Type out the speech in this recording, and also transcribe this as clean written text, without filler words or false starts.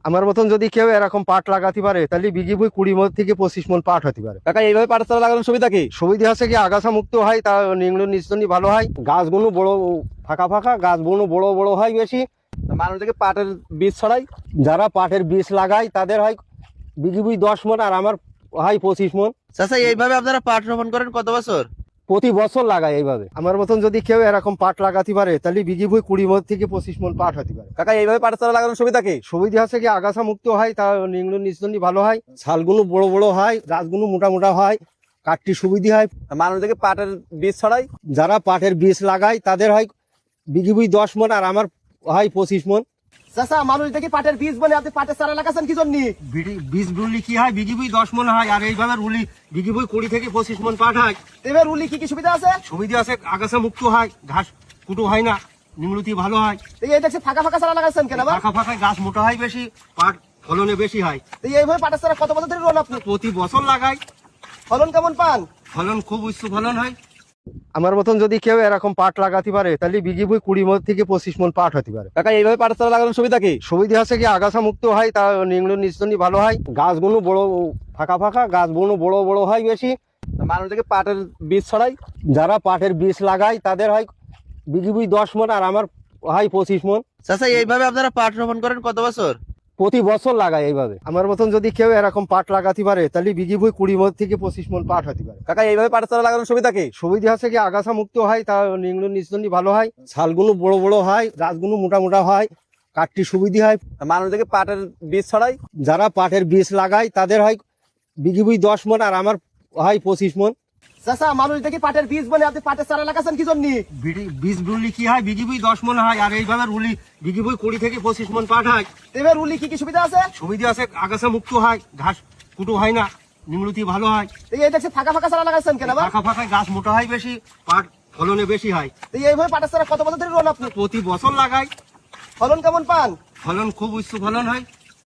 আমার মতন যদি কেউ এরকম পাট লাগাতে পারে তাহলে বিঘি বই 20 থেকে 25 মন পাট হতে পারে। কাকা এইভাবে পাটের চারা লাগানোর সুবিধা কি? সুবিধা আছে কি আগাছা মুক্ত হয়, তা নিংড় নিচনি ভালো হয়, গাছগুলো বড় ফাঁকা ফাঁকা, গাছগুলো বড় বড় হয় বেশি। মানুষ থেকে পাটের বীজ ছড়াই, যারা পাটের বীজ লাগায় তাদের হয় বিঘি বই 10 মন, আর আমার হয় 25 মন। চাচা এইভাবে আপনারা পাট রোপণ করেন কত বছর? প্রতি বছর লাগায় এইভাবে। আমার মতন যদি কেউ এরকম পাট লাগাতে পারে তাহলে বিঘি বই 20 থেকে 25 মন পাট হতে পারে। কাকা এইভাবে পাটের চারা লাগানোর সুবিধা কি? সুবিধা আছে কি আগাছা মুক্ত হয়, তা নিংড় নিচনি ভালো হয়, ছালগুলো বড় বড় হয়, গাছগুলো মোটা মোটা হয়, কাটটি সুবিধা হয়। মানুষ থেকে পাটের বীজ ছড়াই, যারা পাটের বীজ লাগায় তাদের হয় বিঘি বই 10 মন, আর আমার হয় 25 মন। চাচা মানুষ দেখি পাটের বীজ বলে আপনি পাটের চারা লাগাচ্ছেন কি জন্য? বীজ রুলি কি হয় বিঘি বই 10 মন হয়, আর এইভাবে রুলি বিঘি বই 20 থেকে 25 মন পাট হয়। এবার রুলি কি কি সুবিধা আছে? সুবিধা আছে আগাছা মুক্ত হয়, ঘাস কুটো হয় না, নিমলতি ভালো হয়। এই দেখছি ফাঁকা ফাঁকা চারা লাগাচ্ছেন কেন আবার? ফাঁকা ফাঁকায় গাছ মোটা হয় বেশি, পাট ফলনে বেশি হয়। এইভাবে পাটের চারা কত বছর ধরে রোন আপনি? প্রতি বছর লাগাই, ফলন কেমন পান? ফলন খুব উচ্চ ফলন হয়। আমার মতন যদি কেউ এরকম পাট লাগাতে পারে তাহলে বিঘি বই 20 থেকে 25 মন পাট হতে পারে। কাকা এইভাবে পাটের চারা লাগানোর সুবিধা কি? সুবিধা আছে কি আগাছা মুক্ত হয়, তা নিংড় নিচনি ভালো হয়, গাছগুলো বড় ফাঁকা ফাঁকা, গাছগুলো বড় বড় হয় বেশি। মানুষ থেকে পাটের বীজ ছড়াই, যারা পাটের বীজ লাগায় তাদের হয় বিঘি বই 10 মন, আর আমার হয় 25 মন। চাচা এইভাবে আপনারা পাট রোপণ করেন কত বছর? প্রতি বছর লাগায় এইভাবে। আমার মতন যদি কেউ এরকম পাট লাগাতে পারে তাহলে বিঘি বই 20 থেকে 25 মন পাট হতে পারে। কাকা এইভাবে পাটের চারা লাগানোর সুবিধা কি? সুবিধা আছে কি আগাছা মুক্ত হয়, তা নিংড় নিচনি ভালো হয়, ছালগুলো বড় বড় হয়, গাছগুলো মোটা মোটা হয়, কাটটি সুবিধা হয়। মানুষ থেকে পাটের বীজ ছড়াই, যারা পাটের বীজ লাগায় তাদের হয় বিঘি বই 10 মন, আর আমার হয় 25 মন। চাচা মানুষ দেখি পাটের বীজ বলে আপনি পাটের চারা লাগাচ্ছেন কি জন্য? বীজ রুলি কি হয় বিঘি বই 10 মন হয়, আর এইভাবে রুলি বিঘি বই 20 থেকে 25 মন পাট হয়। এবার রুলি কি কি সুবিধা আছে? সুবিধা আছে আগাছা মুক্ত হয়, ঘাস কুটো হয় না, নিমলতি ভালো হয়। এই দেখছি ফাঁকা ফাঁকা চারা লাগাচ্ছেন কেন আবার? ফাঁকা ফাঁকায় গাছ মোটা হয় বেশি, পাট ফলনে বেশি হয়। এইভাবে পাটের চারা কত বছর ধরে রোন আপনি? প্রতি বছর লাগাই, ফলন কেমন পান? ফলন খুব উচ্চ ফলন হয়।